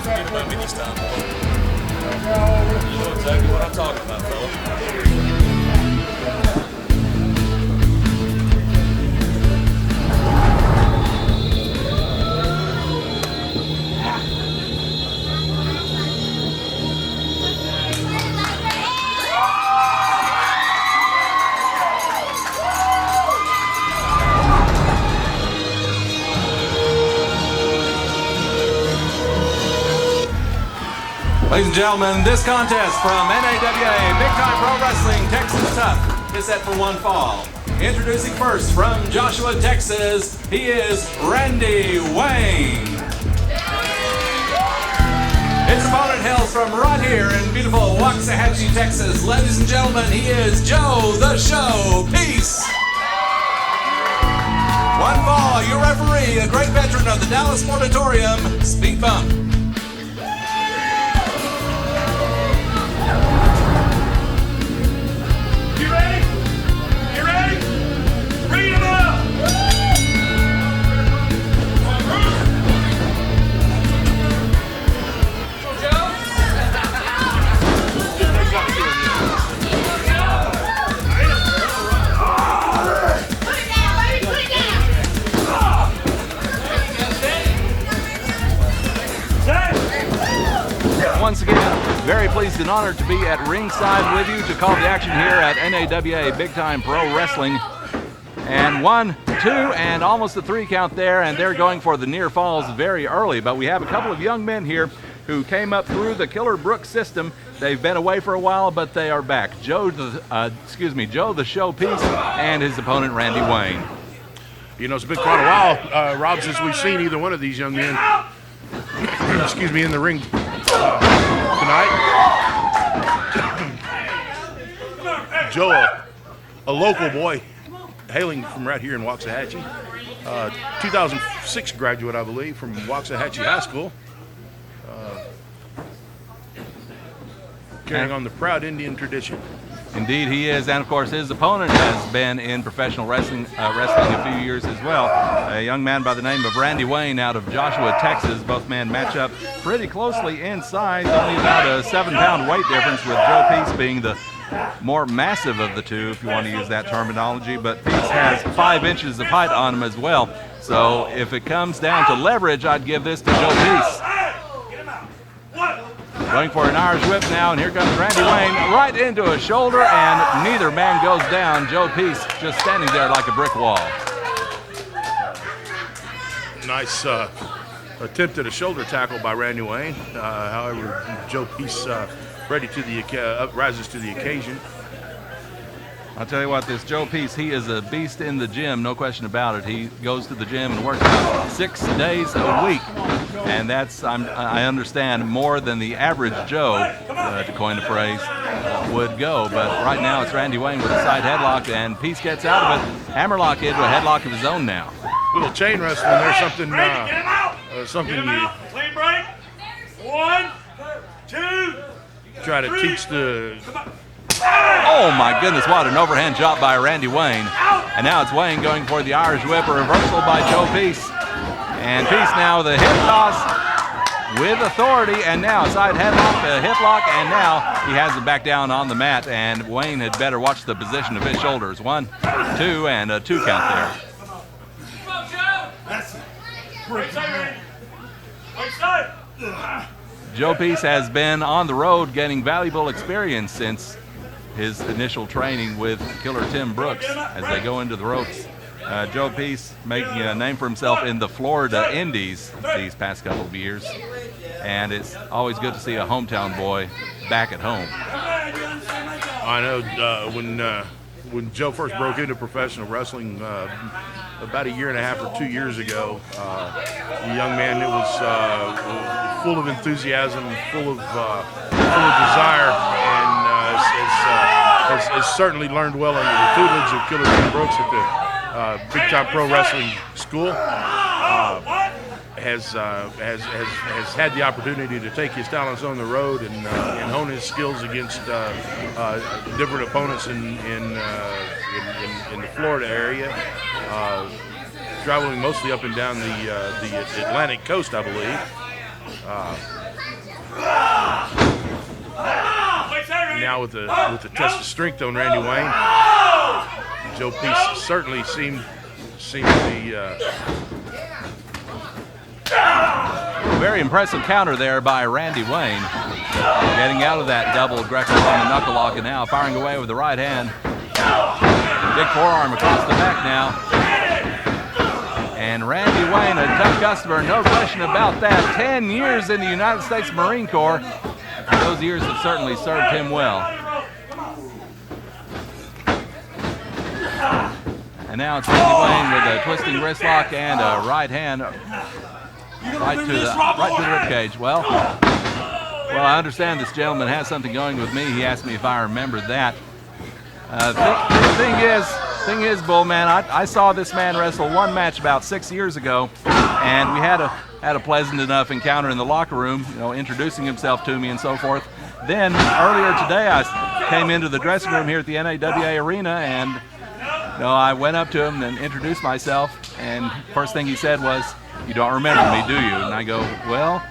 Get above me this time, boy. You know exactly what I'm talking about, fella. Ladies and gentlemen, this contest from NAWA Big Time Pro Wrestling Texas Tough is set for one fall. Introducing first from Joshua, Texas, he is Randy Wayne. His opponent hails from right here in beautiful Waxahachie, Texas. Ladies and gentlemen, he is Joe the Show Peace. One fall, your referee, a great veteran of the Dallas Sportatorium, Speed Bump. Once again, very pleased and honored to be at ringside with you to call the action here at NAWA Big Time Pro Wrestling. And 1, 2, and almost a 3 count there, and they're going for the near falls very early. But we have a couple of young men here who came up through the Killer Brooks system. They've been away for a while, but they are back. Joe the Show Peace and his opponent Randy Wayne. You know, it's been quite a while, Rob, since we've seen either one of these young men, in the ring tonight. Joe, a local boy, hailing from right here in Waxahachie, 2006 graduate, I believe, from Waxahachie High School, carrying on the proud Indian tradition. Indeed he is, and of course his opponent has been in professional wrestling a few years as well. A young man by the name of Randy Wayne out of Joshua, Texas. Both men match up pretty closely in size, only about a 7-pound weight difference, with Joe Peace being the more massive of the two, if you want to use that terminology. But Peace has 5 inches of height on him as well. So if it comes down to leverage, I'd give this to Joe Peace. Going for an Irish whip now, and here comes Randy Wayne right into a shoulder, and neither man goes down. Joe Peace just standing there like a brick wall. Nice attempt at a shoulder tackle by Randy Wayne. However, Joe Peace rises to the occasion. I'll tell you what, this Joe Peace, he is a beast in the gym, no question about it. He goes to the gym and works out 6 days a week, and that's, I understand, more than the average Joe, to coin the phrase, would go. But right now it's Randy Wayne with a side headlock, and Peace gets out of it. Hammerlock into a headlock of his own now. Little chain wrestling there, something you Clean break. 1, 2. try to teach the. Oh my goodness, what an overhand job by Randy Wayne. And now it's Wayne going for the Irish whip, a reversal by Joe Peace. And Peace now with a hip toss with authority, and now a side headlock, a hip lock, and now he has it back down on the mat, and Wayne had better watch the position of his shoulders. 1, 2, and a 2 count there. Joe Peace has been on the road getting valuable experience since his initial training with Killer Tim Brooks as they go into the ropes. Joe Peace making a name for himself in the Florida Indies these past couple of years, and it's always good to see a hometown boy back at home. I know when Joe first broke into professional wrestling about 1.5 years or 2 years ago, the young man that was full of enthusiasm, full of desire, and has certainly learned well under the tutelage of Killer Tim Brooks at the Big Time Pro Wrestling School. Has had the opportunity to take his talents on the road and hone his skills against different opponents in the Florida area, traveling mostly up and down the Atlantic coast, I believe. Now with the test of strength on Randy Wayne, Joe Peace certainly seemed to be. Very impressive counter there by Randy Wayne. Getting out of that double Greco-Roman knuckle lock and now firing away with the right hand. Big forearm across the back now. And Randy Wayne, a tough customer, no question about that. 10 years in the United States Marine Corps. Those years have certainly served him well. And now it's Randy Wayne with a twisting wrist lock and a right hand right to the rib cage. Well, I understand this gentleman has something going with me. He asked me if I remembered that. Thing is, Bullman, I saw this man wrestle one match about 6 years ago, and we had a pleasant enough encounter in the locker room, introducing himself to me and so forth. Then earlier today, I came into the dressing room here at the NAWA arena, and I went up to him and introduced myself, and first thing he said was, "You don't remember me, do you?" And I go, "Well,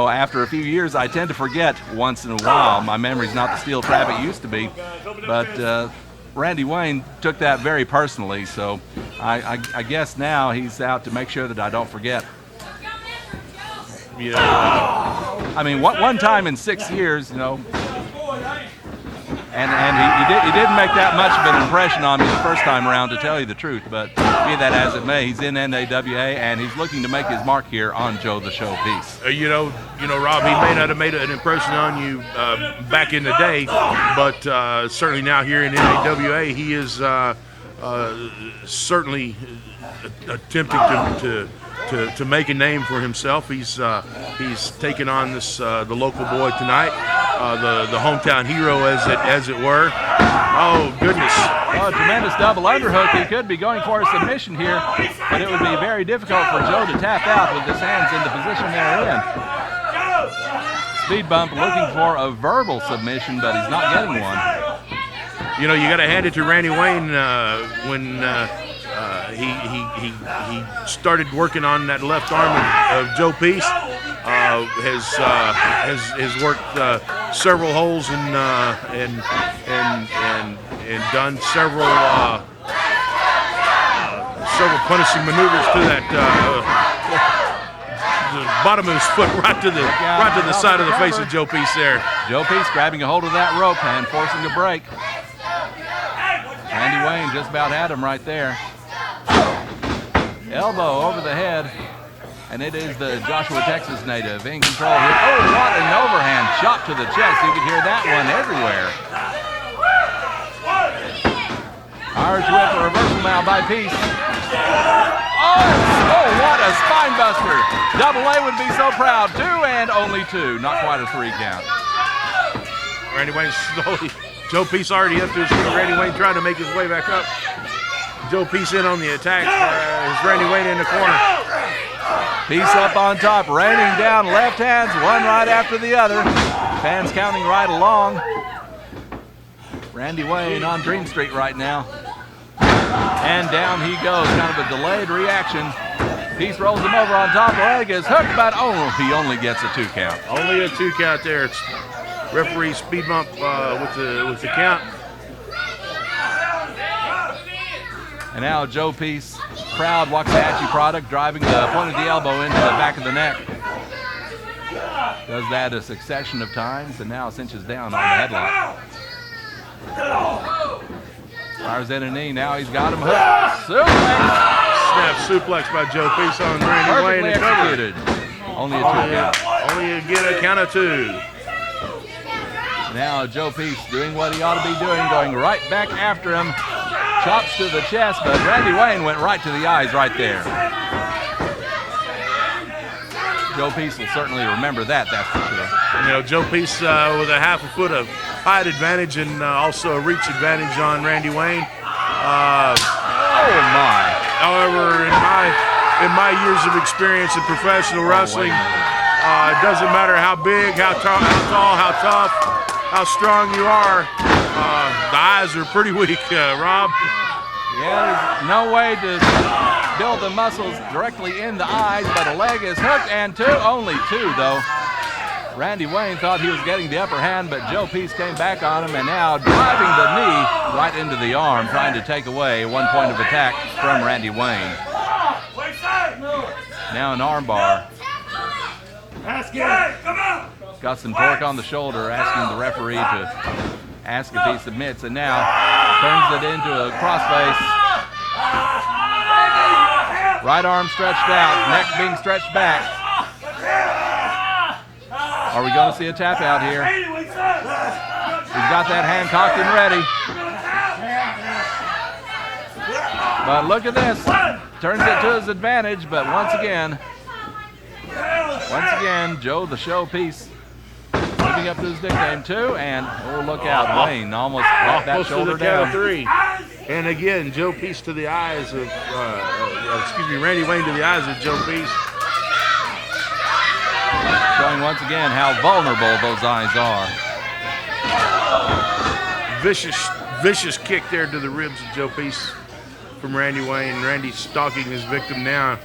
after a few years, I tend to forget once in a while. My memory's not the steel trap it used to be." But Randy Wayne took that very personally, so I guess now he's out to make sure that I don't forget. I mean, one time in 6 years, and he didn't make that much of an impression on me the first time around, to tell you the truth. But be that as it may, he's in NAWA, and he's looking to make his mark here on Joe the Show Peace. Rob, he may not have made an impression on you back in the day, but certainly now here in NAWA, he is certainly attempting to make a name for himself. He's taken on the local boy tonight, the hometown hero, as it were. Oh goodness! Oh, a tremendous double underhook. He could be going for a submission here, but it would be very difficult for Joe to tap out with his hands in the position they're in. Speed bump looking for a verbal submission, but he's not getting one. You got to hand it to Randy Wayne when. He started working on that left arm of Joe Peace. Has worked several holes and done several punishing maneuvers to that the bottom of his foot right to the side of the face of Joe Peace there. Joe Peace grabbing a hold of that rope and forcing a break. Randy Wayne just about had him right there. Elbow over the head, and it is the Joshua, Texas native in control here. Oh, what an overhand shot to the chest. You could hear that one everywhere. Irish whip, a reversal now by Peace. Oh, what a spine buster. Double A would be so proud. 2 and only 2. Not quite a 3 count. Randy Wayne slowly. Joe Peace already up to his feet. Randy Wayne trying to make his way back up. Joe Peace in on the attack. Is Randy Wayne in the corner. Peace up on top, raining down left hands, one right after the other. Fans counting right along. Randy Wayne on Dream Street right now. And down he goes, kind of a delayed reaction. Peace rolls him over on top, leg is hooked, but he only gets a 2 count. Only a 2 count there. It's referee speed bump with the count. And now Joe Peace, proud Waxahachie product, driving the point of the elbow into the back of the neck. Does that a succession of times, and now cinches down on the headlock. Fires in a knee, now he's got him hooked. Suplex! Snap suplex by Joe Peace on Randy Wayne. Perfectly executed. Only a 2 count. Only get a count of 2. Now Joe Peace doing what he ought to be doing, going right back after him. Chops to the chest, but Randy Wayne went right to the eyes right there. Joe Peace will certainly remember that, that's for sure. Joe Peace with a half a foot of height advantage and also a reach advantage on Randy Wayne. Oh my! However, in my years of experience in professional wrestling, it doesn't matter how big, how tall, how tough, how strong you are. The eyes are pretty weak, Rob. Yeah, there's no way to build the muscles directly in the eyes, but a leg is hooked, and 2, only 2 though. Randy Wayne thought he was getting the upper hand, but Joe Peace came back on him and now driving the knee right into the arm, trying to take away 1 point of attack from Randy Wayne. Now an arm bar. Got some torque on the shoulder, asking the referee to ask if he submits, and now turns it into a crossface. Right arm stretched out, neck being stretched back. Are we going to see a tap out here? He's got that hand cocked and ready. But look at this. Turns it to his advantage, but once again, Joe the Show Peace living up to his nickname too, and oh, look out, Wayne almost brought that shoulder down. 3. And again, Joe Peace to the eyes of, Randy Wayne to the eyes of Joe Peace. Showing once again how vulnerable those eyes are. Vicious kick there to the ribs of Joe Peace from Randy Wayne. Randy stalking his victim now.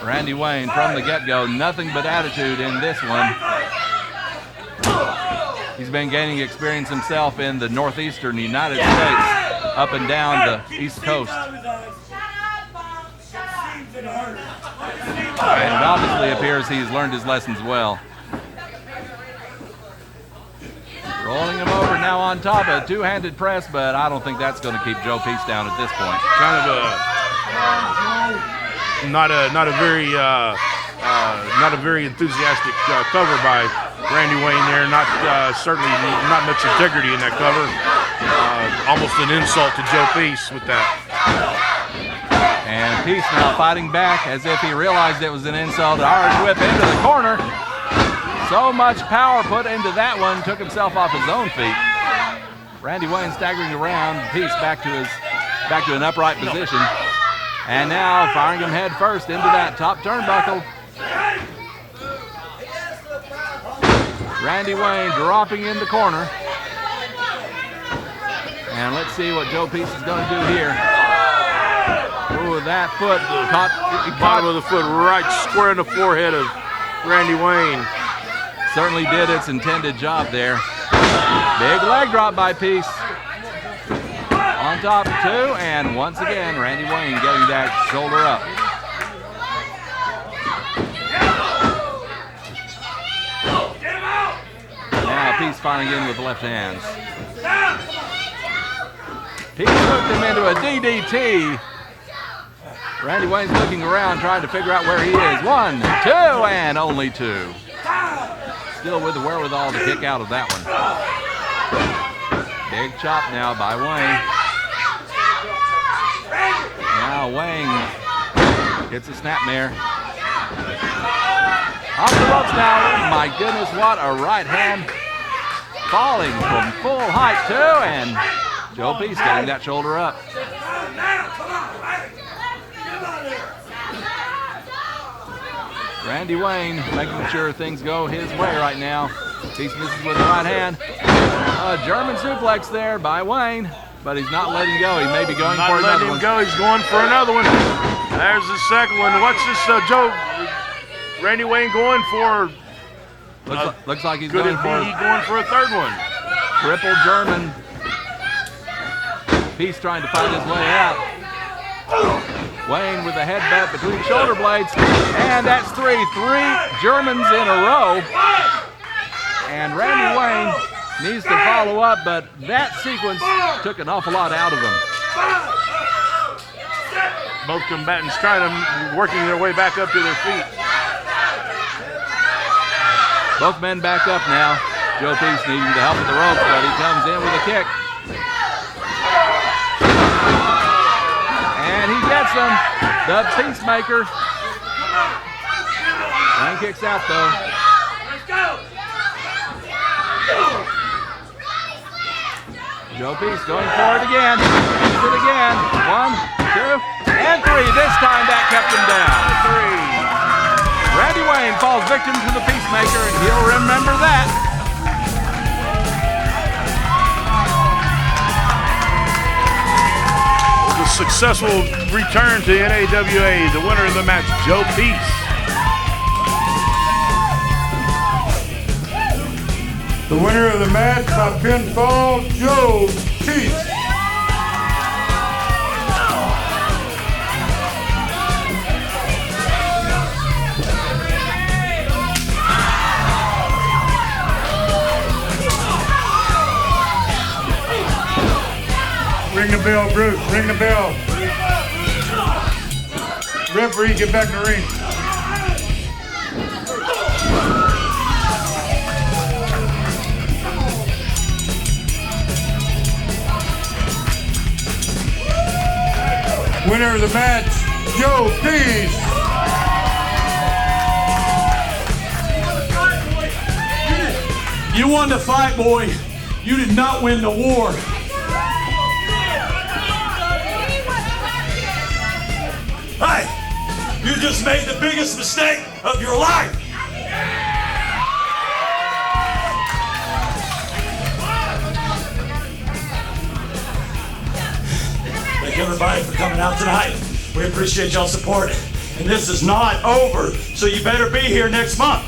Randy Wayne from the get-go, nothing but attitude in this one. He's been gaining experience himself in the northeastern United States, up and down the East Coast. And it obviously appears he's learned his lessons well. Rolling him over now on top of a two-handed press, but I don't think that's going to keep Joe Peace down at this point. Kind of not a very enthusiastic cover by Randy Wayne there. Certainly not much integrity in that cover. Almost an insult to Joe Peace with that. And Peace now fighting back as if he realized it was an insult. Irish whip into the corner. So much power put into that one, took himself off his own feet. Randy Wayne staggering around, Peace back to an upright position. And now firing him head first into that top turnbuckle. Randy Wayne dropping in the corner. And let's see what Joe Peace is going to do here. Ooh, that foot caught. Bottom of the foot right square in the forehead of Randy Wayne. Certainly did its intended job there. Big leg drop by Peace. On top two, and once again, Randy Wayne getting that shoulder up. Now Peace firing in with the left hands. Peace hooked him into a DDT. Randy Wayne's looking around, trying to figure out where he is. 1, 2, and only 2. Still with the wherewithal to kick out of that one. Big chop now by Wayne. Now Wayne hits a snapmare. Off the ropes now. My goodness, what a right hand. Falling from full height too, and Joe Peace getting that shoulder up. Randy Wayne making sure things go his way right now. Peace misses with the right hand. A German suplex there by Wayne, but he's not letting go. He may be going for another one. Go. He's going for another one. There's the second one. What's this, Randy Wayne going for? Looks like he's going going for. He's going for a third one. Triple German. Peace trying to fight his way out. Wayne with a headbutt between shoulder blades, and that's 3 Germans in a row. And Randy Wayne needs to follow up, but that sequence took an awful lot out of him. Both combatants working their way back up to their feet. Both men back up now. Joe Peace needing the help with the ropes, but he comes in with a kick. And he gets him. The Peacemaker. Wayne kicks out though. Joe Peace going for it again. Hits it again. 1, 2, and 3. This time that kept him down. 3. Randy Wayne falls victim to the Peacemaker, and he'll remember that. A successful return to NAWA. The winner of the match, Joe Peace. The winner of the match by pinfall, Joe Peace. Ring the bell, Bruce. Ring the bell. Referee, get back in the ring. Winner of the match, Joe Peace. You won the fight, boy. You did not win the war. Hey, you just made the biggest mistake of your life. Thank everybody for coming out tonight. We appreciate y'all's support. And this is not over, so you better be here next month.